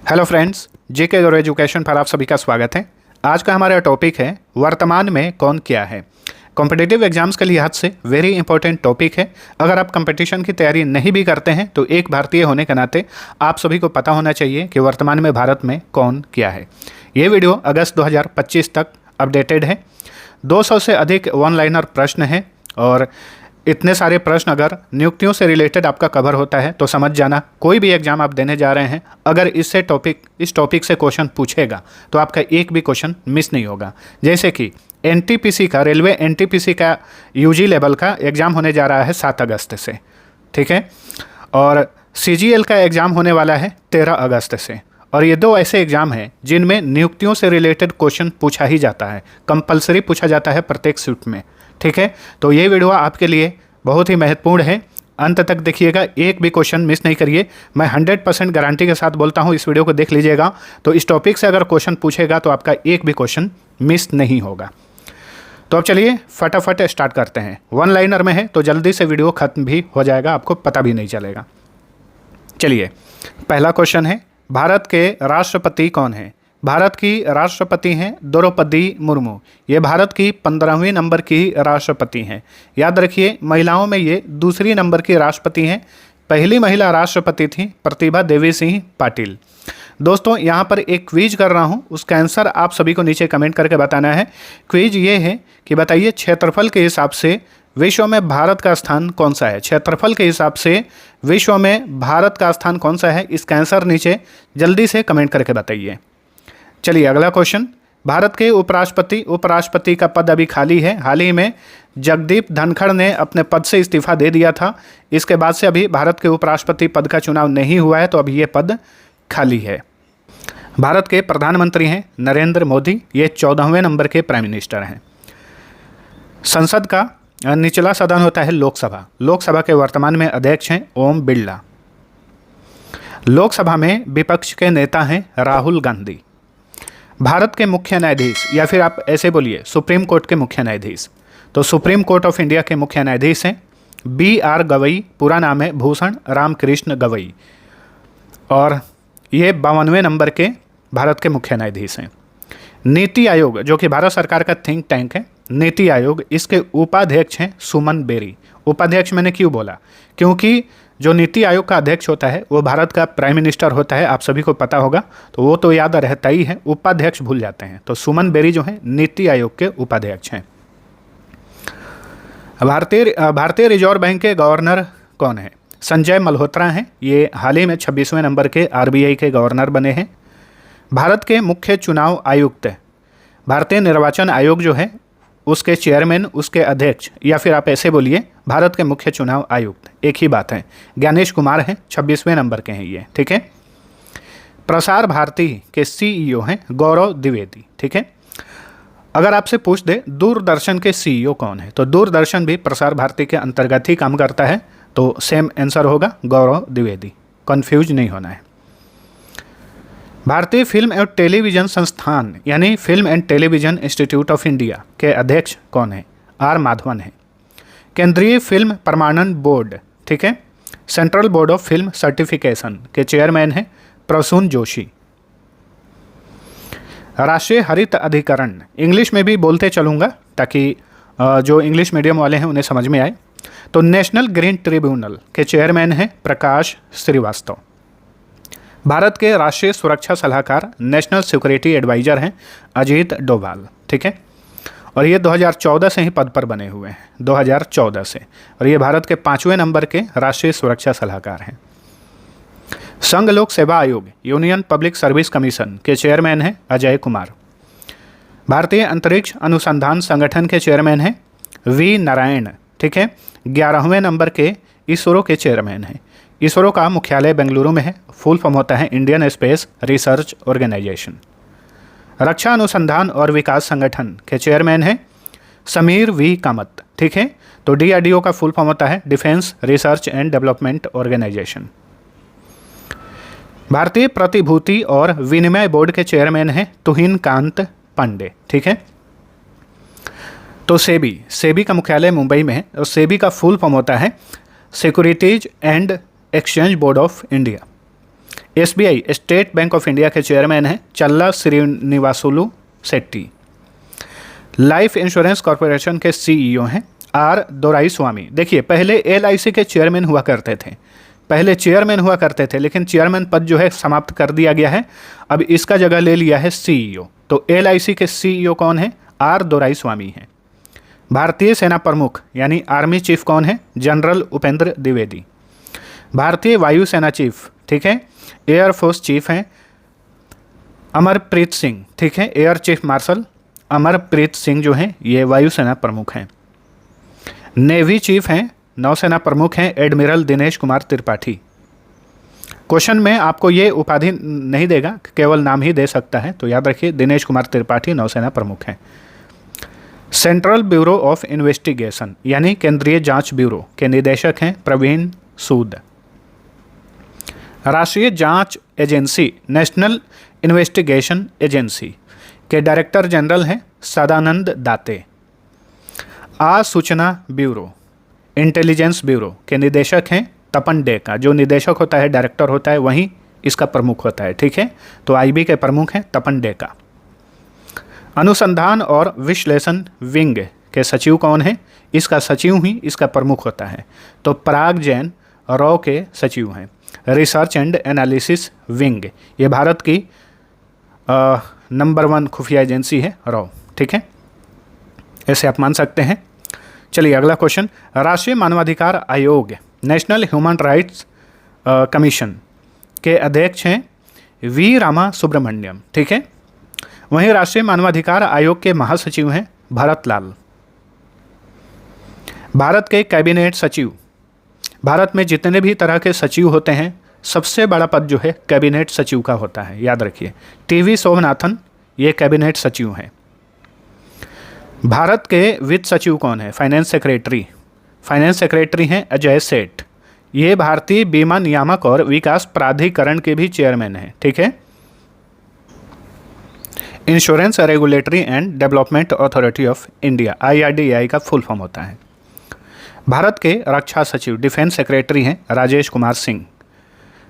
Hello friends, जेके गौरव education पर आप सभी का स्वागत है। आज का हमारा टॉपिक है वर्तमान में कौन क्या है। कॉम्पिटिटिव एग्जाम्स के लिहाज से वेरी इंपॉर्टेंट टॉपिक है। अगर आप कंपटीशन की तैयारी नहीं भी करते हैं तो एक भारतीय होने के नाते आप सभी को पता होना चाहिए कि वर्तमान में भारत में कौन क्या है। ये वीडियो अगस्त 2025 तक अपडेटेड है। 200 से अधिक वन लाइनर प्रश्न हैं और इतने सारे प्रश्न अगर नियुक्तियों से रिलेटेड आपका कवर होता है तो समझ जाना कोई भी एग्जाम आप देने जा रहे हैं, अगर इस टॉपिक से क्वेश्चन पूछेगा तो आपका एक भी क्वेश्चन मिस नहीं होगा। जैसे कि एनटीपीसी का, रेलवे एनटीपीसी का यूजी लेवल का एग्ज़ाम होने जा रहा है 7 अगस्त से, ठीक है, और सीजीएल का एग्ज़ाम होने वाला है 13 अगस्त से। और ये दो ऐसे एग्ज़ाम हैं जिनमें नियुक्तियों से रिलेटेड क्वेश्चन पूछा ही जाता है, कंपलसरी पूछा जाता है प्रत्येक शिफ्ट में, ठीक है। तो ये वीडियो आपके लिए बहुत ही महत्वपूर्ण है, अंत तक देखिएगा, एक भी क्वेश्चन मिस नहीं करिए। मैं 100% गारंटी के साथ बोलता हूँ, इस वीडियो को देख लीजिएगा तो इस टॉपिक से अगर क्वेश्चन पूछेगा तो आपका एक भी क्वेश्चन मिस नहीं होगा। तो अब चलिए फटाफट स्टार्ट करते हैं। वन लाइनर में है तो जल्दी से वीडियो खत्म भी हो जाएगा, आपको पता भी नहीं चलेगा। चलिए, पहला क्वेश्चन है, भारत के राष्ट्रपति कौन है? भारत की राष्ट्रपति हैं द्रौपदी मुर्मू। ये भारत की 15वें नंबर की राष्ट्रपति हैं। याद रखिए, महिलाओं में ये दूसरी नंबर की राष्ट्रपति हैं। पहली महिला राष्ट्रपति थी प्रतिभा देवी सिंह पाटिल। दोस्तों, यहाँ पर एक क्विज कर रहा हूँ, उसका आंसर आप सभी को नीचे कमेंट करके बताना है। क्विज ये है कि बताइए क्षेत्रफल के हिसाब से विश्व में भारत का स्थान कौन सा है। क्षेत्रफल के हिसाब से विश्व में भारत का स्थान कौन सा है, इसका आंसर नीचे जल्दी से कमेंट करके बताइए। चलिए, अगला क्वेश्चन, भारत के उपराष्ट्रपति का पद अभी खाली है। हाल ही में जगदीप धनखड़ ने अपने पद से इस्तीफा दे दिया था। इसके बाद से अभी भारत के उपराष्ट्रपति पद का चुनाव नहीं हुआ है, तो अभी ये पद खाली है। भारत के प्रधानमंत्री हैं नरेंद्र मोदी, ये 14वें नंबर के प्राइम मिनिस्टर हैं। संसद का निचला सदन होता है लोकसभा। लोकसभा के वर्तमान में अध्यक्ष हैं ओम बिरला। लोकसभा में विपक्ष के नेता हैं राहुल गांधी। भारत के मुख्य न्यायाधीश, या फिर आप ऐसे बोलिए सुप्रीम कोर्ट के मुख्य न्यायाधीश, तो सुप्रीम कोर्ट ऑफ इंडिया के मुख्य न्यायाधीश हैं BR गवई, पूरा नाम है भूषण रामकृष्ण गवई, और ये 52वें नंबर के भारत के मुख्य न्यायाधीश हैं। नीति आयोग, जो कि भारत सरकार का थिंक टैंक है, नीति आयोग, इसके उपाध्यक्ष हैं सुमन बेरी। उपाध्यक्ष मैंने क्यों बोला, क्योंकि जो नीति आयोग का अध्यक्ष होता है वो भारत का प्राइम मिनिस्टर होता है, आप सभी को पता होगा, तो वो तो याद रहता ही है, उपाध्यक्ष भूल जाते हैं। तो सुमन बेरी जो हैं नीति आयोग के उपाध्यक्ष हैं। भारतीय रिजर्व बैंक के गवर्नर कौन है? संजय मल्होत्रा हैं। ये हाल ही में 26वें नंबर के RBI के गवर्नर बने हैं। भारत के मुख्य चुनाव आयुक्त, भारतीय निर्वाचन आयोग जो है उसके चेयरमैन, उसके अध्यक्ष, या फिर आप ऐसे बोलिए भारत के मुख्य चुनाव आयुक्त, एक ही बात है, ज्ञानेश कुमार हैं, 26वें नंबर के हैं ये, ठीक है। प्रसार भारती के CEO हैं गौरव द्विवेदी, ठीक है। अगर आपसे पूछ दे दूरदर्शन के CEO कौन है, तो दूरदर्शन भी प्रसार भारती के अंतर्गत ही काम करता है, तो सेम आंसर होगा गौरव द्विवेदी, कंफ्यूज नहीं होना है। भारतीय फिल्म एवं टेलीविज़न संस्थान, यानी film and television institute of India के अध्यक्ष कौन है? R माधवन है। केंद्रीय फिल्म प्रमाणन बोर्ड, ठीक है, central board of film certification के चेयरमैन हैं प्रसून जोशी। राष्ट्रीय हरित अधिकरण, इंग्लिश में भी बोलते चलूँगा ताकि जो इंग्लिश मीडियम वाले हैं उन्हें समझ में आए, तो नेशनल ग्रीन ट्रिब्यूनल के चेयरमैन हैं प्रकाश श्रीवास्तव। भारत के राष्ट्रीय सुरक्षा सलाहकार, नेशनल सिक्योरिटी एडवाइजर हैं अजीत डोभाल, ठीक है, और ये 2014 से ही पद पर बने हुए हैं, 2014 से, और ये भारत के 5वें नंबर के राष्ट्रीय सुरक्षा सलाहकार हैं। संघ लोक सेवा आयोग, यूनियन पब्लिक सर्विस कमीशन के चेयरमैन हैं अजय कुमार। भारतीय अंतरिक्ष अनुसंधान संगठन के चेयरमैन हैं V नारायण, ठीक है, 11वें नंबर के इसरो के चेयरमैन हैं। इसरो का मुख्यालय बेंगलुरु में है, फुल फॉर्म होता है इंडियन स्पेस रिसर्च ऑर्गेनाइजेशन। रक्षा अनुसंधान और विकास संगठन के चेयरमैन हैं समीर V कामत, ठीक है, तो DRDO का फुल फॉर्म होता है defence research and development organisation. भारतीय प्रतिभूति और विनिमय बोर्ड के चेयरमैन हैं तुहिन कांत पांडे, ठीक है। तो सेबी का मुख्यालय मुंबई में है, और सेबी का फुल फॉर्म होता है securities and exchange board of India. SBI state bank of India के चेयरमैन हैं चल्ला Srinivasulu Shetty. Life insurance corporation के सीईओ हैं आर दोराईस्वामी। देखिए पहले एलआईसी के चेयरमैन हुआ करते थे, लेकिन चेयरमैन पद जो है समाप्त कर दिया गया है, अब इसका जगह ले लिया है सीईओ। तो एलआईसी के सीईओ कौन है? आर दोराईस्वामी हैं। भारतीय सेना प्रमुख यानी आर्मी चीफ कौन है? जनरल उपेंद्र द्विवेदी। भारतीय वायुसेना चीफ, ठीक है, एयरफोर्स चीफ हैं अमरप्रीत सिंह, ठीक है, air chief marshal Amarpreet Singh जो हैं ये वायुसेना प्रमुख हैं। नेवी चीफ हैं, नौसेना प्रमुख हैं एडमिरल दिनेश कुमार त्रिपाठी। क्वेश्चन में आपको ये उपाधि नहीं देगा, केवल नाम ही दे सकता है, तो याद रखिए दिनेश कुमार त्रिपाठी नौसेना प्रमुख हैं। सेंट्रल ब्यूरो ऑफ इन्वेस्टिगेशन यानी केंद्रीय जांच ब्यूरो के निदेशक हैं प्रवीण सूद। राष्ट्रीय जांच एजेंसी नेशनल इन्वेस्टिगेशन एजेंसी के डायरेक्टर जनरल हैं सदानंद दाते। सूचना ब्यूरो इंटेलिजेंस ब्यूरो के निदेशक हैं तपन डेका। जो निदेशक होता है, डायरेक्टर होता है, वहीं इसका प्रमुख होता है, ठीक है, तो आईबी के प्रमुख हैं तपन डेका। अनुसंधान और विश्लेषण विंग के सचिव कौन है? इसका सचिव ही इसका प्रमुख होता है, तो पराग जैन रॉ के सचिव हैं। रिसर्च एंड एनालिसिस विंग, ये भारत की नंबर 1 खुफिया एजेंसी है रॉ, ठीक है, ऐसे आप मान सकते हैं। चलिए अगला क्वेश्चन। राष्ट्रीय मानवाधिकार आयोग नेशनल ह्यूमन राइट्स कमीशन के अध्यक्ष हैं वी रामा सुब्रमण्यम, ठीक है। वहीं राष्ट्रीय मानवाधिकार आयोग के महासचिव हैं भरत लाल। भारत के कैबिनेट सचिव, भारत में जितने भी तरह के सचिव होते हैं सबसे बड़ा पद जो है कैबिनेट सचिव का होता है, याद रखिए। टीवी सोमनाथन ये कैबिनेट सचिव हैं। भारत के वित्त सचिव कौन है? फाइनेंस सेक्रेटरी हैं अजय सेठ। ये भारतीय बीमा नियामक और विकास प्राधिकरण के भी चेयरमैन हैं, ठीक है। Insurance regulatory and development authority of India IRDAI का फुल फॉर्म होता है। भारत के रक्षा सचिव डिफेंस सेक्रेटरी हैं राजेश कुमार सिंह।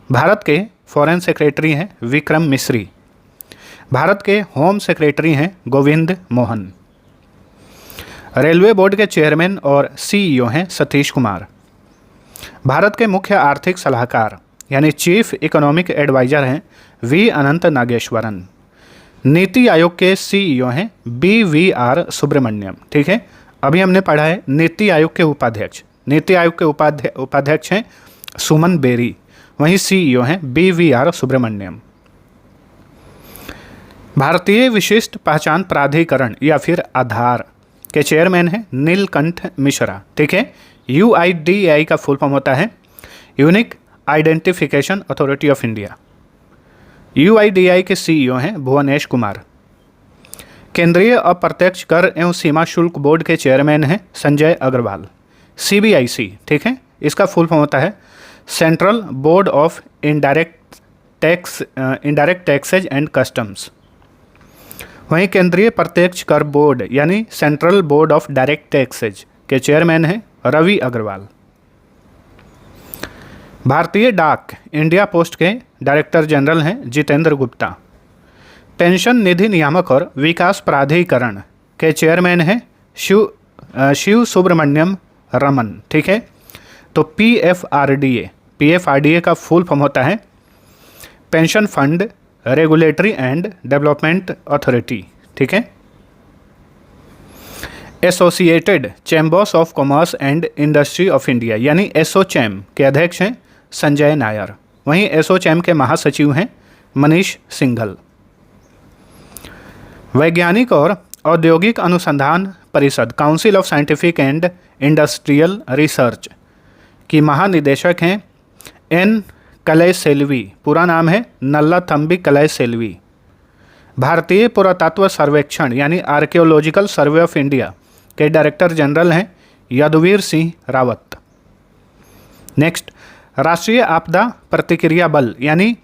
भारत के फॉरेन सेक्रेटरी हैं विक्रम मिश्री। भारत के होम सेक्रेटरी हैं गोविंद मोहन। रेलवे बोर्ड के चेयरमैन और सीईओ हैं सतीश कुमार। भारत के मुख्य आर्थिक सलाहकार यानी चीफ इकोनॉमिक एडवाइजर हैं वी अनंत नागेश्वरन। नीति आयोग के सीईओ हैं BVR सुब्रमण्यम, ठीक है। अभी हमने पढ़ा है नीति आयोग के उपाध्यक्ष, उपाध्यक्ष हैं सुमन बेरी, वहीं सीईओ हैं BVR सुब्रमण्यम। भारतीय विशिष्ट पहचान प्राधिकरण या फिर आधार के चेयरमैन हैं नीलकंठ मिश्रा, ठीक है। UIDAI का फुल फॉर्म होता है unique identification authority of India. UIDAI के सीईओ हैं भुवनेश कुमार। केंद्रीय अप्रत्यक्ष कर एवं सीमा शुल्क बोर्ड के चेयरमैन हैं संजय अग्रवाल। CBIC, ठीक है, इसका फुल फॉर्म होता है central board of indirect taxes and customs. वहीं केंद्रीय प्रत्यक्ष कर बोर्ड यानी central board of direct taxes के चेयरमैन हैं रवि अग्रवाल। भारतीय डाक इंडिया पोस्ट के डायरेक्टर जनरल हैं जितेंद्र गुप्ता। पेंशन निधि नियामक और विकास प्राधिकरण के चेयरमैन हैं शिव सुब्रमण्यम रमन, ठीक है। तो PFRDA का फुल फॉर्म होता है pension fund regulatory and development authority, ठीक है। Associated chambers of commerce and industry of India यानी एसोचैम के अध्यक्ष हैं संजय नायर। वहीं एसोचैम के महासचिव हैं मनीष सिंघल। वैज्ञानिक और औद्योगिक अनुसंधान परिषद council of scientific and industrial research की महानिदेशक हैं N कलैसेल्वी, पूरा नाम है नल्लाथम्बी कलैसेल्वी। भारतीय पुरातत्व सर्वेक्षण यानी आर्कियोलॉजिकल सर्वे ऑफ इंडिया के डायरेक्टर जनरल हैं यदुवीर सिंह रावत। नेक्स्ट, राष्ट्रीय आपदा प्रतिक्रिया बल यानी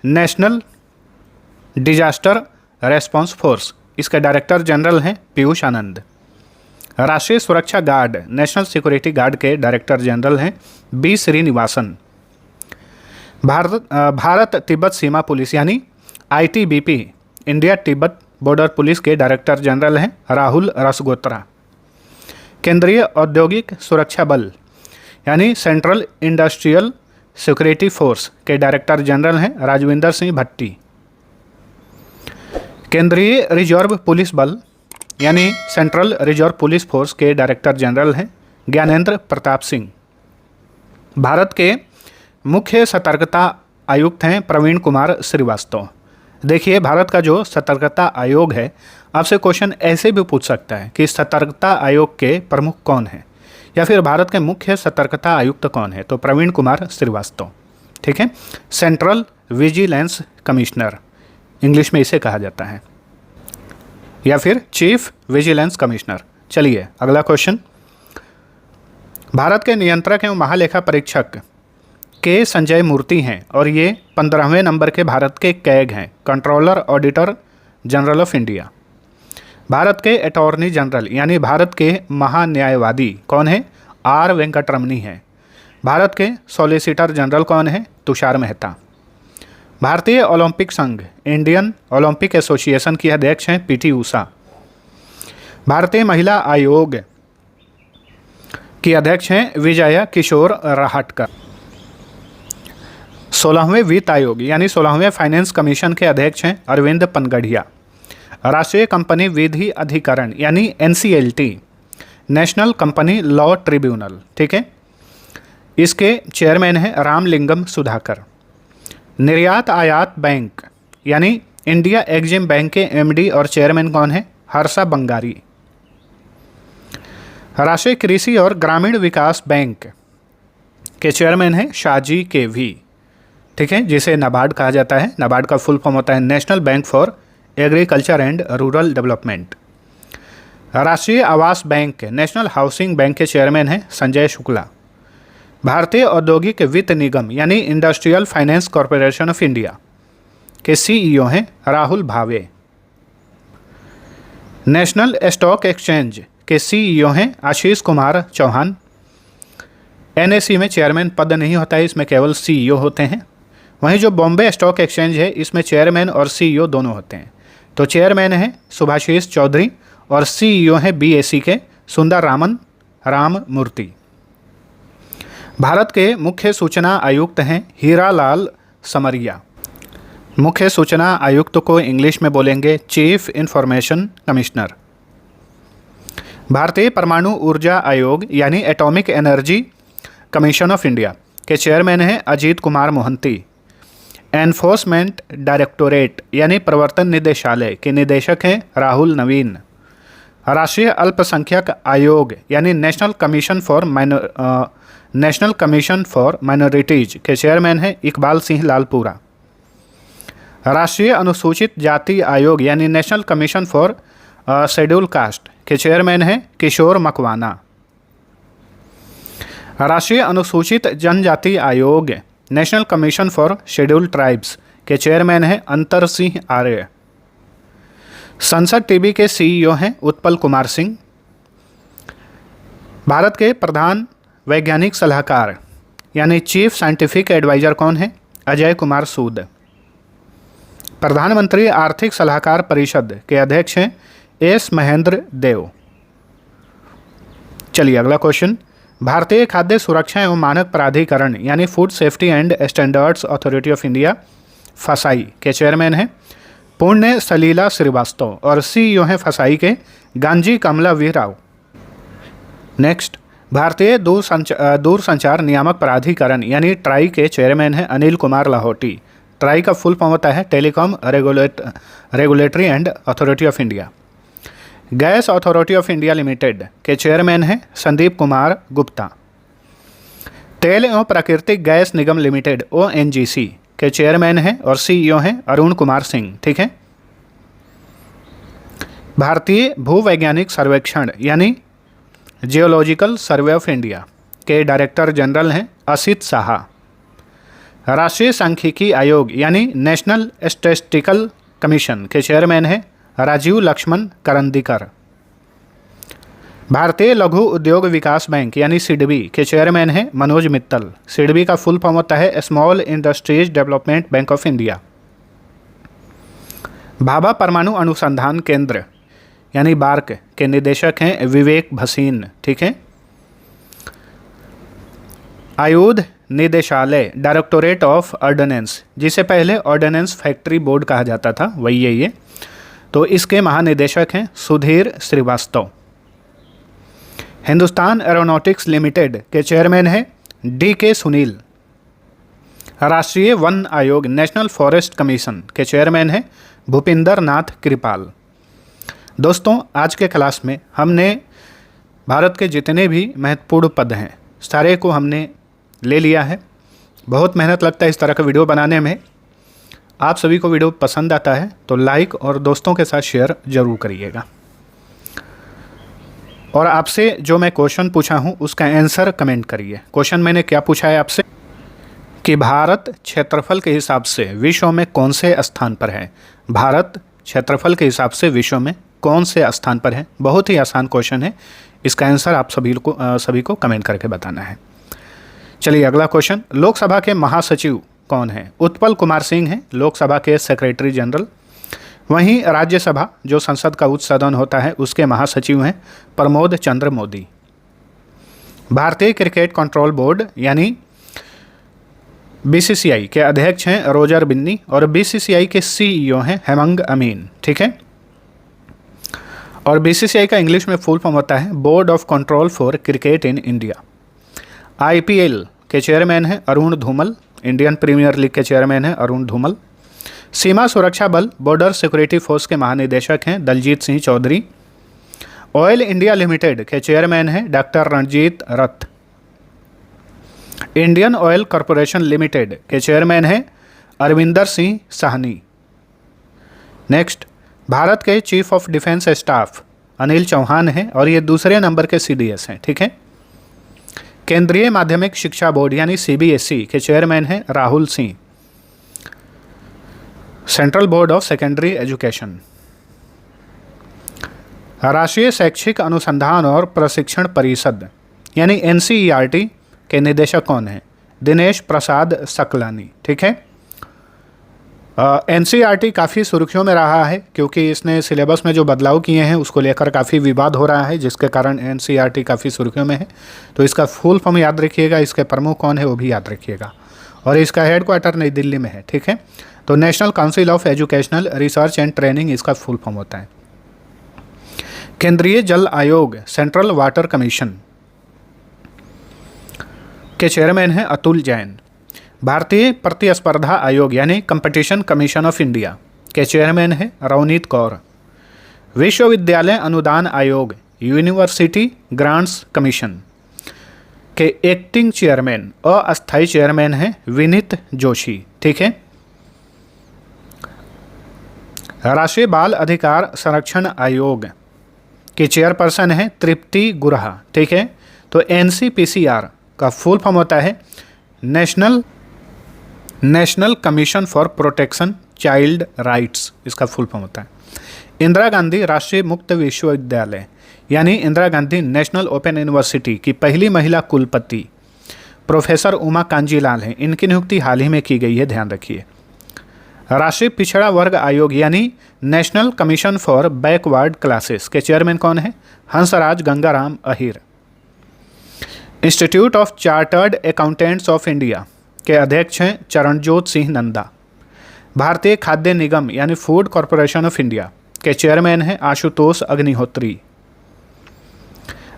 नेशनल डिजास्टर रेस्पॉन्स फोर्स, इसके डायरेक्टर जनरल हैं पीयूष आनंद। राष्ट्रीय सुरक्षा गार्ड नेशनल सिक्योरिटी गार्ड के डायरेक्टर जनरल हैं B श्रीनिवासन। भारत तिब्बत सीमा पुलिस यानी ITBP, India Tibet border police के डायरेक्टर जनरल हैं राहुल रसगोत्रा। केंद्रीय औद्योगिक सुरक्षा बल यानी सेंट्रल इंडस्ट्रियल सिक्योरिटी फोर्स के डायरेक्टर जनरल हैं राजविंदर सिंह भट्टी। केंद्रीय रिजर्व पुलिस बल यानी सेंट्रल रिजर्व पुलिस फोर्स के डायरेक्टर जनरल हैं ज्ञानेंद्र प्रताप सिंह। भारत के मुख्य सतर्कता आयुक्त हैं प्रवीण कुमार श्रीवास्तव। देखिए, भारत का जो सतर्कता आयोग है, आपसे क्वेश्चन ऐसे भी पूछ सकता है कि सतर्कता आयोग के प्रमुख कौन हैं या फिर भारत के मुख्य सतर्कता आयुक्त कौन है, तो प्रवीण कुमार श्रीवास्तव। ठीक है, सेंट्रल विजिलेंस कमिश्नर इंग्लिश में इसे कहा जाता है, या फिर चीफ विजिलेंस कमिश्नर। चलिए अगला क्वेश्चन। भारत के नियंत्रक एवं महालेखा परीक्षक के संजय मूर्ति हैं और ये 15वें नंबर के भारत के कैग हैं, controller auditor general of India. Bharat के अटॉर्नी जनरल यानी भारत के महान्यायवादी कौन है, R वेंकटरमनी हैं। भारत के सॉलिसिटर जनरल कौन है, तुषार मेहता। भारतीय ओलंपिक संघ इंडियन ओलंपिक एसोसिएशन की अध्यक्ष हैं PT उषा। भारतीय महिला आयोग की अध्यक्ष हैं विजया किशोर राहटकर। 16वें वित्त आयोग यानी 16वें फाइनेंस कमीशन के अध्यक्ष हैं अरविंद पनगढ़िया। राष्ट्रीय कंपनी विधि अधिकरण यानी NCLT, national company law tribunal, ठीक है, इसके चेयरमैन हैं रामलिंगम सुधाकर। निर्यात आयात बैंक यानी इंडिया एग्जिम बैंक के MD और चेयरमैन कौन है, हर्षा बंगारी। राष्ट्रीय कृषि और ग्रामीण विकास बैंक के चेयरमैन हैं शाहजी KV, ठीक है, जिसे नाबार्ड कहा जाता है। नाबार्ड का फुल फॉर्म होता है national bank for agriculture and rural development. राष्ट्रीय आवास बैंक नेशनल हाउसिंग बैंक के चेयरमैन हैं संजय शुक्ला। भारतीय औद्योगिक वित्त निगम यानी industrial finance corporation of India के CEO हैं राहुल भावे। नेशनल स्टॉक एक्सचेंज के CEO हैं आशीष कुमार चौहान। NSE में चेयरमैन पद नहीं होता है, इसमें केवल CEO होते हैं। वहीं जो बॉम्बे स्टॉक एक्सचेंज है, इसमें चेयरमैन और CEO दोनों होते हैं। तो चेयरमैन हैं सुभाषीष चौधरी और CEO हैं BSE के सुंदर राम मूर्ति। भारत के मुख्य सूचना आयुक्त हैं हीरालाल समरिया। मुख्य सूचना आयुक्त को इंग्लिश में बोलेंगे चीफ इंफॉर्मेशन कमिश्नर। भारतीय परमाणु ऊर्जा आयोग यानी atomic energy commission of India के चेयरमैन हैं अजीत कुमार मोहंती। एनफोर्समेंट डायरेक्टोरेट यानी प्रवर्तन निदेशालय के निदेशक हैं राहुल नवीन। राष्ट्रीय अल्पसंख्यक आयोग यानी नेशनल कमीशन फॉर माइनॉरिटीज के चेयरमैन हैं इकबाल सिंह लालपुरा। राष्ट्रीय अनुसूचित जाति आयोग यानी national commission for schedule caste के चेयरमैन हैं किशोर मकवाना। राष्ट्रीय अनुसूचित जनजाति आयोग national commission for schedule tribes के चेयरमैन हैं अंतर सिंह आर्य। संसद टीवी के CEO हैं उत्पल कुमार सिंह। भारत के प्रधान वैज्ञानिक सलाहकार यानी चीफ साइंटिफिक एडवाइजर कौन है, अजय कुमार सूद। प्रधानमंत्री आर्थिक सलाहकार परिषद के अध्यक्ष हैं S महेंद्र देव। चलिए अगला क्वेश्चन। भारतीय खाद्य सुरक्षा एवं मानक प्राधिकरण यानी food safety and standards authority of India फसाई के चेयरमैन हैं पुण्य सलीला श्रीवास्तव और CEO हैं फसाई के गांजी कमलावीर राव। नेक्स्ट, भारतीय दूरसंचार नियामक प्राधिकरण यानी ट्राई के चेयरमैन हैं अनिल कुमार लाहौटी। ट्राई का फुल फॉर्म होता है telecom regulatory and authority of India. Gas authority of India Limited के चेयरमैन हैं संदीप कुमार गुप्ता। तेल एवं प्राकृतिक गैस निगम लिमिटेड ONGC के चेयरमैन हैं और CEO हैं अरुण कुमार सिंह, ठीक है। भारतीय भूवैज्ञानिक सर्वेक्षण यानी जियोलॉजिकल सर्वे ऑफ इंडिया के डायरेक्टर जनरल हैं असित साहा। राष्ट्रीय सांख्यिकी आयोग यानी नेशनल स्टैटिस्टिकल कमीशन के चेयरमैन हैं राजीव लक्ष्मण करंदीकर। भारतीय लघु उद्योग विकास बैंक यानी सिडबी के चेयरमैन हैं मनोज मित्तल। सिडबी का फुल फॉर्म होता है small industries development bank of India. Bhabha परमाणु अनुसंधान केंद्र यानी बार्क के निदेशक हैं विवेक भसीन। ठीक है। आयुध निदेशालय डायरेक्टोरेट ऑफ ऑर्डिनेंस, जिसे पहले ऑर्डिनेंस फैक्ट्री बोर्ड कहा जाता था, वही है ये, तो इसके महानिदेशक हैं सुधीर श्रीवास्तव। हिंदुस्तान एरोनॉटिक्स लिमिटेड के चेयरमैन हैं DK सुनील। राष्ट्रीय वन आयोग नेशनल फॉरेस्ट कमीशन के चेयरमैन हैं भूपिंदर नाथ कृपाल। दोस्तों, आज के क्लास में हमने भारत के जितने भी महत्वपूर्ण पद हैं सारे को हमने ले लिया है। बहुत मेहनत लगता है इस तरह का वीडियो बनाने में। आप सभी को वीडियो पसंद आता है तो लाइक और दोस्तों के साथ शेयर ज़रूर करिएगा। और आपसे जो मैं क्वेश्चन पूछा हूँ उसका आंसर कमेंट करिए। क्वेश्चन मैंने क्या पूछा है आपसे कि भारत क्षेत्रफल के हिसाब से विश्व में कौन से स्थान पर है। भारत क्षेत्रफल के हिसाब से विश्व में कौन से स्थान पर है। बहुत ही आसान क्वेश्चन है, इसका आंसर आप सभी को कमेंट करके बताना है। चलिए अगला क्वेश्चन, लोकसभा के महासचिव कौन हैं। उत्पल कुमार सिंह हैं लोकसभा के सेक्रेटरी जनरल। वहीं राज्यसभा जो संसद का उच्च सदन होता है उसके महासचिव हैं प्रमोद चंद्र मोदी। भारतीय क्रिकेट कंट्रोल बोर्ड यानी BCCI के अध्यक्ष हैं रोजर बिन्नी और BCCI के CEO हैं हेमंग अमीन। ठीक है। और BCCI का इंग्लिश में फुल फॉर्म होता है board of control for cricket in India. IPL के चेयरमैन हैं Arun Dhumal. Indian Premier League के चेयरमैन हैं अरुण धूमल। सीमा सुरक्षा बल बॉर्डर सिक्योरिटी फोर्स के महानिदेशक हैं Daljit Singh Chaudhary. Oil India Limited के चेयरमैन हैं doctor Ranjit Rath. Indian Oil Corporation Limited के चेयरमैन हैं अरविंदर सिंह साहनी। नेक्स्ट, भारत के chief of defence staff Anil Chauhan हैं और ये दूसरे नंबर के CDS हैं। ठीक है। केंद्रीय माध्यमिक शिक्षा बोर्ड यानी CBSE के चेयरमैन हैं Rahul Singh. Central board of secondary education. राष्ट्रीय शैक्षिक अनुसंधान और प्रशिक्षण परिषद यानी NCERT के निदेशक कौन हैं। दिनेश प्रसाद सकलानी। ठीक है। NCERT काफ़ी सुर्खियों में रहा है क्योंकि इसने सिलेबस में जो बदलाव किए हैं उसको लेकर काफ़ी विवाद हो रहा है, जिसके कारण NCERT काफ़ी सुर्खियों में है। तो इसका फुल फॉर्म याद रखिएगा, इसके प्रमुख कौन है वो भी याद रखिएगा। और इसका हेडक्वार्टर नई दिल्ली में है। ठीक है। तो national council of educational research and training इसका फुल फॉर्म होता है। केंद्रीय जल आयोग सेंट्रल वाटर कमीशन के चेयरमैन हैं अतुल जैन। भारतीय प्रतिस्पर्धा आयोग यानी कंपटीशन कमीशन ऑफ इंडिया के चेयरमैन हैं रवनीत कौर। विश्वविद्यालय अनुदान आयोग यूनिवर्सिटी ग्रांट्स कमीशन के एक्टिंग चेयरमैन अस्थायी चेयरमैन हैं विनीत जोशी। ठीक है। राष्ट्रीय बाल अधिकार संरक्षण आयोग के चेयरपर्सन हैं तृप्ति गुरहा। ठीक है। तो NCPCR का फुल फॉर्म होता है national commission for protection child rights, इसका फुल फॉर्म होता है। इंदिरा गांधी राष्ट्रीय मुक्त विश्वविद्यालय यानी Indira Gandhi national open university की पहली महिला कुलपति प्रोफेसर उमा कांजीलाल हैं। इनकी नियुक्ति हाल ही में की गई है, ध्यान रखिए। राष्ट्रीय पिछड़ा वर्ग आयोग यानी national commission for backward classes के चेयरमैन कौन है। Hansraj Gangaram Ahir. Institute of chartered accountants of India के अध्यक्ष हैं चरणजोत सिंह नंदा। भारतीय खाद्य निगम यानी फूड कॉरपोरेशन ऑफ इंडिया के चेयरमैन हैं आशुतोष अग्निहोत्री।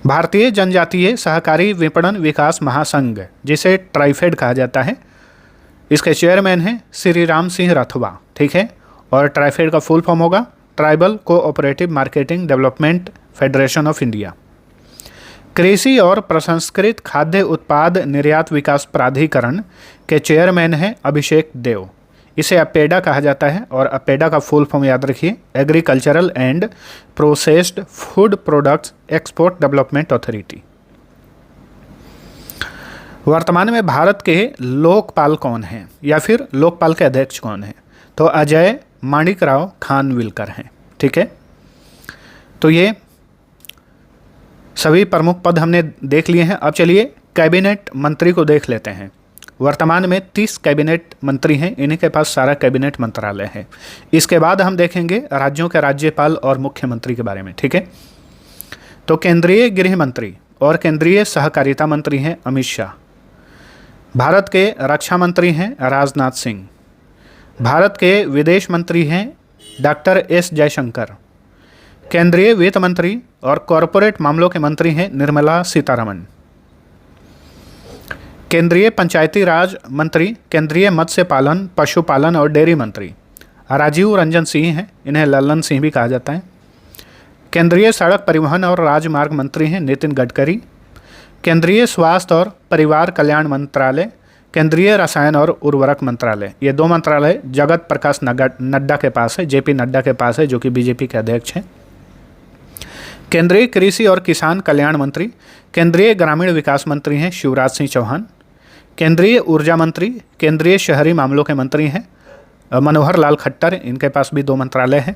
भारतीय जनजातीय सहकारी विपणन विकास महासंघ जिसे ट्राइफेड कहा जाता है, इसके चेयरमैन हैं श्री राम सिंह रथवा। ठीक है। और ट्राइफेड का फुल फॉर्म होगा tribal cooperative marketing development federation of India. कृषि और प्रसंस्कृत खाद्य उत्पाद निर्यात विकास प्राधिकरण के चेयरमैन हैं अभिषेक देव। इसे अपेडा कहा जाता है और अपेडा का फुल फॉर्म याद रखिए agricultural and processed food products export development authority. वर्तमान में भारत के लोकपाल कौन हैं या फिर लोकपाल के अध्यक्ष कौन हैं। तो अजय माणिकराव खानविलकर हैं। ठीक है। तो ये सभी प्रमुख पद हमने देख लिए हैं। अब चलिए कैबिनेट मंत्री को देख लेते हैं। वर्तमान में 30 कैबिनेट मंत्री हैं, इन्हीं के पास सारा कैबिनेट मंत्रालय है। इसके बाद हम देखेंगे राज्यों के राज्यपाल और मुख्यमंत्री के बारे में, ठीक है। तो केंद्रीय गृह मंत्री और केंद्रीय सहकारिता मंत्री हैं अमित शाह। भारत के रक्षा मंत्री हैं राजनाथ सिंह। भारत के विदेश मंत्री हैं डॉक्टर एस जयशंकर। केंद्रीय वित्त मंत्री और कॉरपोरेट मामलों के मंत्री हैं निर्मला सीतारमण। केंद्रीय पंचायती राज मंत्री, केंद्रीय मत्स्य पालन, पशुपालन और डेयरी मंत्री राजीव रंजन सिंह हैं, इन्हें लल्लन सिंह भी कहा जाता है। केंद्रीय सड़क परिवहन और राजमार्ग मंत्री हैं नितिन गडकरी। केंद्रीय स्वास्थ्य और परिवार कल्याण मंत्रालय, केंद्रीय रसायन और उर्वरक मंत्रालय, ये दो मंत्रालय जगत प्रकाश नड्डा के पास है, जेपी नड्डा के पास है, जो कि बीजेपी के अध्यक्ष हैं। केंद्रीय कृषि और किसान कल्याण मंत्री, केंद्रीय ग्रामीण विकास मंत्री हैं शिवराज सिंह चौहान। केंद्रीय ऊर्जा मंत्री, केंद्रीय शहरी मामलों के मंत्री हैं मनोहर लाल खट्टर, इनके पास भी दो मंत्रालय हैं।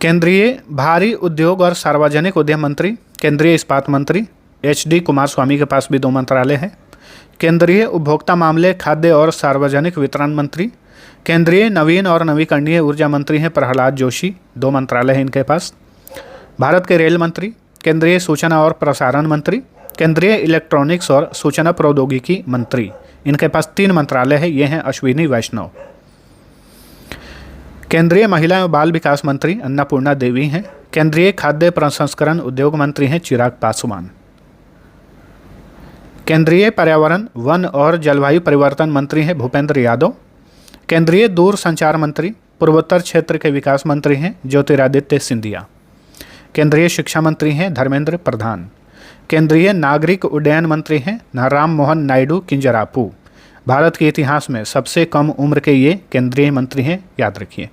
केंद्रीय भारी उद्योग और सार्वजनिक उद्यम मंत्री, केंद्रीय इस्पात मंत्री HD कुमारस्वामी के पास भी दो मंत्रालय हैं। केंद्रीय उपभोक्ता मामले, खाद्य और सार्वजनिक वितरण मंत्री, केंद्रीय नवीन और नवीकरणीय ऊर्जा मंत्री हैं प्रहलाद जोशी, दो मंत्रालय हैं इनके पास। भारत के रेल मंत्री, केंद्रीय सूचना और प्रसारण मंत्री, केंद्रीय इलेक्ट्रॉनिक्स और सूचना प्रौद्योगिकी मंत्री, इनके पास 3 मंत्रालय है, ये हैं अश्विनी वैष्णव। केंद्रीय महिला एवं बाल विकास मंत्री अन्नपूर्णा देवी हैं। केंद्रीय खाद्य प्रसंस्करण उद्योग मंत्री हैं चिराग पासवान। केंद्रीय पर्यावरण, वन और जलवायु परिवर्तन मंत्री हैं भूपेंद्र यादव। केंद्रीय दूर संचार मंत्री, पूर्वोत्तर क्षेत्र के विकास मंत्री हैं ज्योतिरादित्य सिंधिया। केंद्रीय शिक्षा मंत्री हैं धर्मेंद्र प्रधान। केंद्रीय नागरिक उड्डयन मंत्री हैं राम मोहन नायडू किंजरापू। भारत के इतिहास में सबसे कम उम्र के ये केंद्रीय मंत्री हैं, याद रखिए।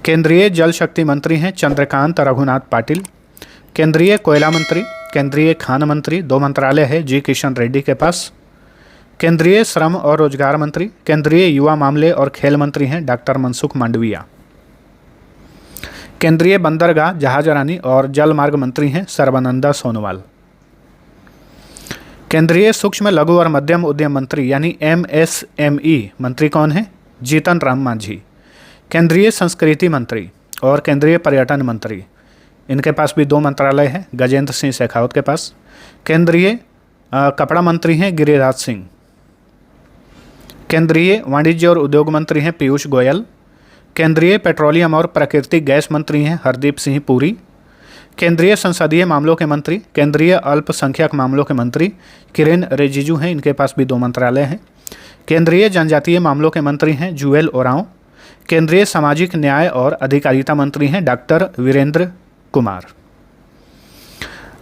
केंद्रीय जल शक्ति मंत्री हैं चंद्रकांत रघुनाथ पाटिल। केंद्रीय कोयला मंत्री, केंद्रीय खान मंत्री, 2 मंत्रालय है जी किशन रेड्डी के पास। केंद्रीय श्रम और रोजगार मंत्री, केंद्रीय युवा मामले और खेल मंत्री हैं डॉक्टर मनसुख मांडविया। केंद्रीय बंदरगाह, जहाजरानी और जल मार्ग मंत्री हैं सर्बानंद सोनोवाल। केंद्रीय सूक्ष्म लघु और मध्यम उद्यम मंत्री यानी MSME मंत्री कौन है? जीतन राम मांझी। केंद्रीय संस्कृति मंत्री और केंद्रीय पर्यटन मंत्री, इनके पास भी 2 मंत्रालय हैं गजेंद्र सिंह शेखावत के पास। केंद्रीय कपड़ा मंत्री हैं गिरिराज सिंह। केंद्रीय वाणिज्य और उद्योग मंत्री हैं पीयूष गोयल। केंद्रीय पेट्रोलियम और प्राकृतिक गैस मंत्री हैं हरदीप सिंह पुरी। केंद्रीय संसदीय मामलों के मंत्री, केंद्रीय अल्पसंख्यक मामलों के मंत्री किरेन रिजिजू हैं, इनके पास भी 2 मंत्रालय हैं। केंद्रीय जनजातीय मामलों के मंत्री हैं जुएल ओरांव। केंद्रीय सामाजिक न्याय और अधिकारिता मंत्री हैं डॉक्टर वीरेंद्र कुमार।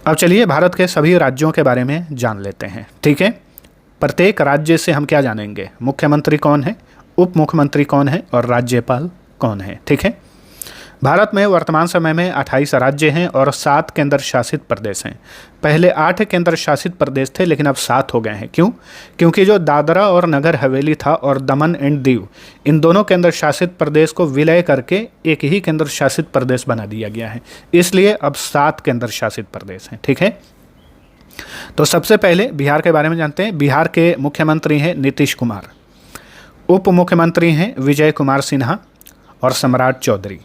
अब चलिए भारत के सभी राज्यों के बारे में जान लेते हैं, ठीक है। प्रत्येक राज्य से हम क्या जानेंगे? मुख्यमंत्री कौन है, उप मुख्यमंत्री कौन है और राज्यपाल कौन है, ठीक है। भारत में वर्तमान समय में 28 राज्य हैं और 7 केंद्र शासित प्रदेश हैं। पहले 8 केंद्र शासित प्रदेश थे, लेकिन अब 7 हो गए हैं। क्यों? क्योंकि जो दादरा और नगर हवेली था और दमन एंड दीव, इन दोनों केंद्र शासित प्रदेश को विलय करके एक ही केंद्र शासित प्रदेश बना दिया गया है, इसलिए अब 7 केंद्र शासित प्रदेश हैं, ठीक है। तो सबसे पहले बिहार के बारे में जानते हैं। बिहार के मुख्यमंत्री हैं नीतीश कुमार। उप मुख्यमंत्री हैं विजय कुमार सिन्हा और सम्राट चौधरी।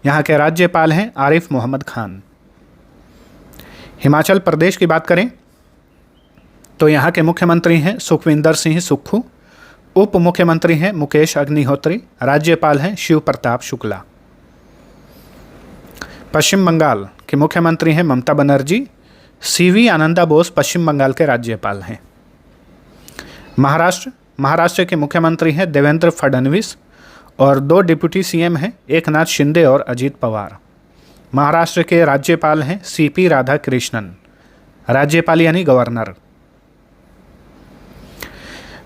यहाँ के राज्यपाल हैं आरिफ मोहम्मद खान। हिमाचल प्रदेश की बात करें तो यहाँ के मुख्यमंत्री हैं सुखविंदर सिंह सुक्खू। उप मुख्यमंत्री हैं मुकेश अग्निहोत्री। राज्यपाल हैं शिव प्रताप शुक्ला। पश्चिम बंगाल के मुख्यमंत्री हैं ममता बनर्जी। CV आनंदा बोस पश्चिम बंगाल के राज्यपाल हैं। महाराष्ट्र के मुख्यमंत्री हैं देवेंद्र फडणवीस और 2 डिप्टी CM हैं एकनाथ शिंदे और अजीत पवार। महाराष्ट्र के राज्यपाल हैं CP राधाकृष्णन, राज्यपाल यानी गवर्नर।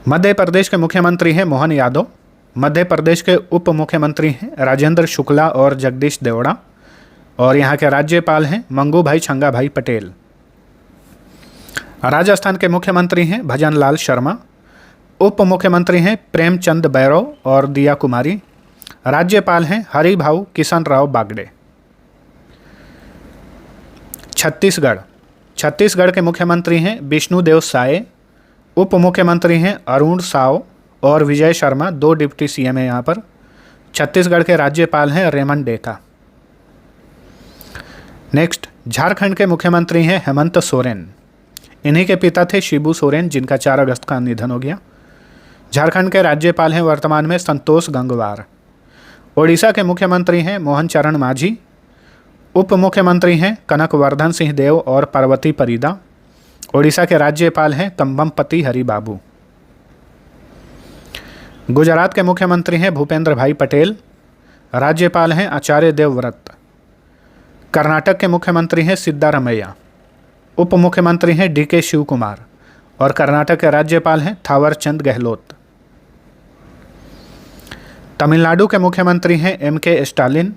मध्य प्रदेश के मुख्यमंत्री हैं मोहन यादव। मध्य प्रदेश के उप मुख्यमंत्री हैं राजेंद्र शुक्ला और जगदीश देवड़ा और यहाँ के राज्यपाल हैं मंगू भाई छंगा भाई पटेल। राजस्थान के मुख्यमंत्री हैं भजन लाल शर्मा। उप मुख्यमंत्री हैं प्रेमचंद बैरव और दिया कुमारी। राज्यपाल हैं हरिभाऊ किशन राव बागड़े। छत्तीसगढ़, छत्तीसगढ़ के मुख्यमंत्री हैं विष्णुदेव साय, उप मुख्यमंत्री हैं अरुण साव और विजय शर्मा, 2 डिप्टी सीएम हैं यहाँ पर। छत्तीसगढ़ के राज्यपाल हैं रेमन डेका। नेक्स्ट, झारखंड के मुख्यमंत्री हैं हेमंत सोरेन, इन्हीं के पिता थे शिबू सोरेन जिनका 4 अगस्त का निधन हो गया। झारखंड के राज्यपाल हैं वर्तमान में संतोष गंगवार। ओडिशा के मुख्यमंत्री हैं मोहन चरण मांझी, उप मुख्यमंत्री हैं कनकवर्धन सिंह देव और पार्वती परिदा। ओडिशा के राज्यपाल हैं कंबमपति हरिबाबू। गुजरात के मुख्यमंत्री हैं भूपेंद्र भाई पटेल, राज्यपाल हैं आचार्य देवव्रत। कर्नाटक के मुख्यमंत्री हैं सिद्धारमैया, उप मुख्यमंत्री हैं डीके शिव कुमार और कर्नाटक के राज्यपाल हैं थावरचंद गहलोत। तमिलनाडु के मुख्यमंत्री हैं एमके स्टालिन,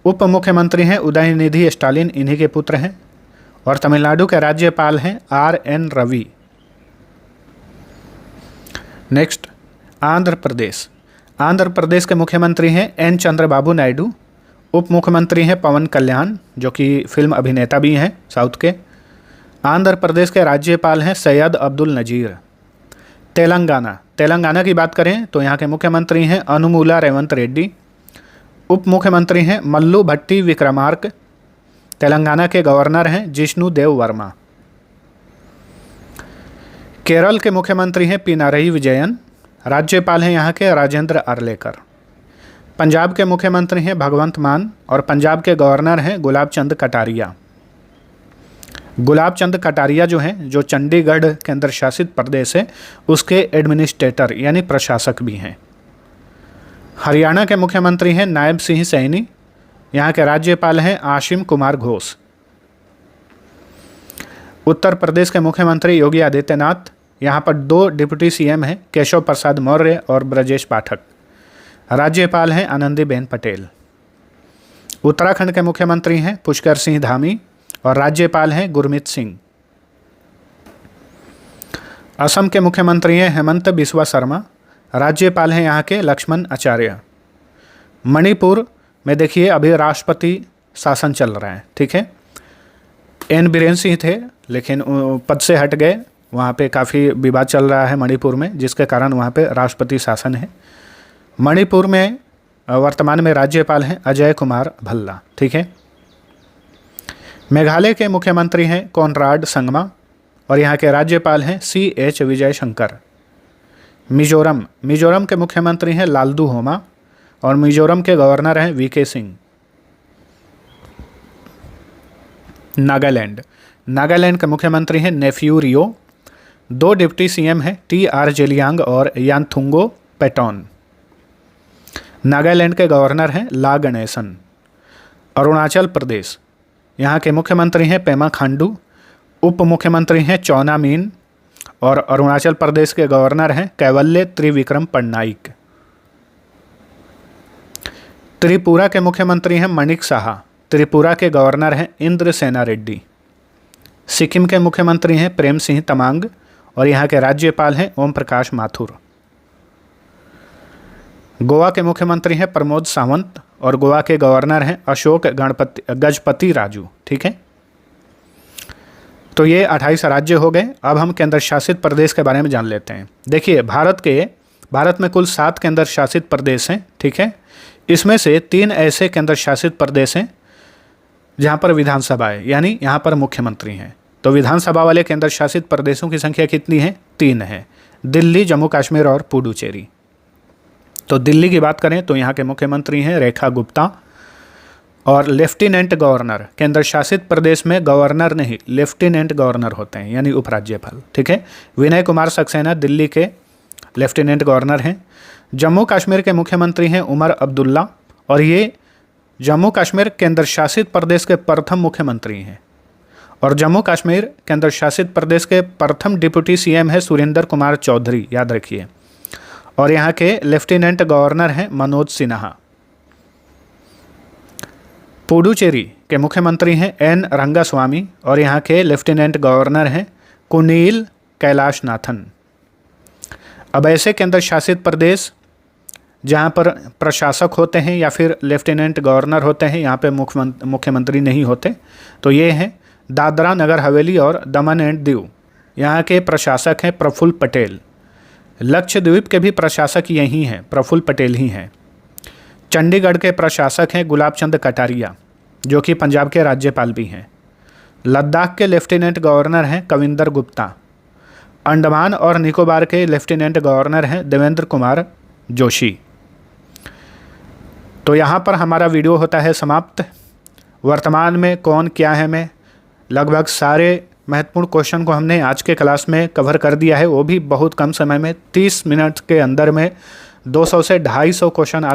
उप मुख्यमंत्री हैं उदयनिधि स्टालिन, इन्हीं के पुत्र हैं और तमिलनाडु के राज्यपाल हैं आर.एन. रवि। नेक्स्ट, आंध्र प्रदेश, आंध्र प्रदेश के मुख्यमंत्री हैं एन चंद्रबाबू नायडू, उप मुख्यमंत्री हैं पवन कल्याण जो कि फिल्म अभिनेता भी हैं साउथ के। आंध्र प्रदेश के राज्यपाल हैं सैयद अब्दुल नजीर। तेलंगाना, तेलंगाना की बात करें तो यहाँ के मुख्यमंत्री हैं अनुमूला रेवंत रेड्डी, उप मुख्यमंत्री हैं मल्लू भट्टी विक्रमार्क। तेलंगाना के गवर्नर हैं जिष्णु देव वर्मा। केरल के मुख्यमंत्री हैं पिनारई विजयन, राज्यपाल हैं यहाँ के राजेंद्र आर्लेकर। पंजाब के मुख्यमंत्री हैं भगवंत मान और पंजाब के गवर्नर हैं गुलाब चंद कटारिया। गुलाब चंद कटारिया जो हैं, जो चंडीगढ़ केंद्र शासित प्रदेश है उसके एडमिनिस्ट्रेटर यानी प्रशासक भी हैं। हरियाणा के मुख्यमंत्री हैं नायब सिंह सैनी, यहाँ के राज्यपाल हैं आशिम कुमार घोष। उत्तर प्रदेश के मुख्यमंत्री योगी आदित्यनाथ, यहाँ पर 2 डिप्टी सीएम हैं केशव प्रसाद मौर्य और ब्रजेश पाठक। राज्यपाल हैं आनंदीबेन पटेल। उत्तराखंड के मुख्यमंत्री हैं पुष्कर सिंह धामी और राज्यपाल हैं गुरमीत सिंह। असम के मुख्यमंत्री हैं हेमंत बिस्वा शर्मा, राज्यपाल हैं यहाँ के लक्ष्मण आचार्य। मणिपुर में देखिए अभी राष्ट्रपति शासन चल रहा है, ठीक है। एन बीरेन सिंह थे लेकिन पद से हट गए, वहाँ पे काफ़ी विवाद चल रहा है मणिपुर में जिसके कारण वहाँ पे राष्ट्रपति शासन है। मणिपुर में वर्तमान में राज्यपाल हैं अजय कुमार भल्ला, ठीक है। मेघालय के मुख्यमंत्री हैं कॉनराड संगमा और यहाँ के राज्यपाल हैं C.H. विजय शंकर। मिजोरम के मुख्यमंत्री हैं लालदू होमा और मिजोरम के गवर्नर हैं वी.के. सिंह। नागालैंड के मुख्यमंत्री हैं नेफ्यू रियो। 2 डिप्टी सीएम हैं T.R. जेलियांग और यानथुंगो पेटोन। नागालैंड के गवर्नर हैं ला गणेशन। अरुणाचल प्रदेश, यहाँ के मुख्यमंत्री हैं पेमा खांडू, उप मुख्यमंत्री हैं चौना मीन और अरुणाचल प्रदेश के गवर्नर हैं कैवल्य त्रिविक्रम पटनायक। त्रिपुरा के मुख्यमंत्री हैं मणिक साहा, त्रिपुरा के गवर्नर हैं इंद्र सेना रेड्डी। सिक्किम के मुख्यमंत्री हैं प्रेम सिंह तमांग और यहाँ के राज्यपाल हैं ओम प्रकाश माथुर। गोवा के मुख्यमंत्री हैं प्रमोद सावंत और गोवा के गवर्नर हैं अशोक गजपति राजू, ठीक है। तो ये 28 राज्य हो गए। अब हम केंद्र शासित प्रदेश के बारे में जान लेते हैं। देखिए भारत में कुल 7 केंद्र शासित प्रदेश हैं, ठीक है। इसमें से 3 ऐसे केंद्र शासित प्रदेश हैं जहाँ पर विधानसभा है, यानी यहाँ पर मुख्यमंत्री हैं। तो विधानसभा वाले केंद्र शासित प्रदेशों की संख्या कितनी है? 3 है, दिल्ली, जम्मू कश्मीर और पुडुचेरी। तो दिल्ली की बात करें तो यहाँ के मुख्यमंत्री हैं रेखा गुप्ता और लेफ्टिनेंट गवर्नर, केंद्र शासित प्रदेश में गवर्नर नहीं लेफ्टिनेंट गवर्नर होते हैं यानी उपराज्यपाल, ठीक है। विनय कुमार सक्सेना दिल्ली के लेफ्टिनेंट गवर्नर हैं। जम्मू कश्मीर के मुख्यमंत्री हैं उमर अब्दुल्ला और ये जम्मू कश्मीर केंद्र शासित प्रदेश के प्रथम मुख्यमंत्री हैं। और जम्मू कश्मीर केंद्र शासित प्रदेश के प्रथम डिप्टी सीएम है सुरेंद्र कुमार चौधरी, याद रखिए। और यहाँ के लेफ्टिनेंट गवर्नर हैं मनोज सिन्हा। पुडुचेरी के मुख्यमंत्री हैं एन रंगास्वामी और यहाँ के लेफ्टिनेंट गवर्नर हैं कुनील कैलाशनाथन। अब ऐसे केंद्र शासित प्रदेश जहाँ पर प्रशासक होते हैं या फिर लेफ्टिनेंट गवर्नर होते हैं, यहाँ पे मुख्यमंत्री नहीं होते, तो ये हैं दादरा नगर हवेली और दमन एंड दीव, यहाँ के प्रशासक हैं प्रफुल्ल पटेल। लक्षद्वीप के भी प्रशासक यही हैं, प्रफुल्ल पटेल ही हैं। चंडीगढ़ के प्रशासक हैं गुलाब चंद कटारिया, जो कि पंजाब के राज्यपाल भी हैं। लद्दाख के लेफ्टिनेंट गवर्नर हैं कविंदर गुप्ता। अंडमान और निकोबार के लेफ्टिनेंट गवर्नर हैं देवेंद्र कुमार जोशी। तो यहाँ पर हमारा वीडियो होता है समाप्त। वर्तमान में कौन क्या है में लगभग सारे महत्वपूर्ण क्वेश्चन को हमने आज के क्लास में कवर कर दिया है, वो भी बहुत कम समय में। 30 मिनट के अंदर में 200 से 250 क्वेश्चन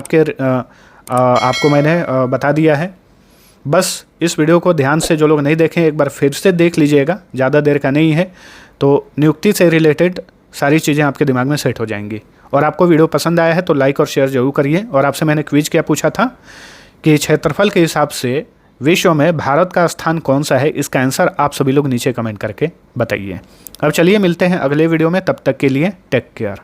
आपको मैंने बता दिया है। बस इस वीडियो को ध्यान से जो लोग नहीं देखें एक बार फिर से देख लीजिएगा, ज़्यादा देर का नहीं है। तो नियुक्ति से रिलेटेड सारी चीज़ें आपके दिमाग में सेट हो जाएंगी। और आपको वीडियो पसंद आया है तो लाइक और शेयर जरूर करिए। और आपसे मैंने क्विज क्या पूछा था कि क्षेत्रफल के हिसाब से विश्व में भारत का स्थान कौन सा है, इसका आंसर आप सभी लोग नीचे कमेंट करके बताइए। अब चलिए मिलते हैं अगले वीडियो में, तब तक के लिए टेक केयर।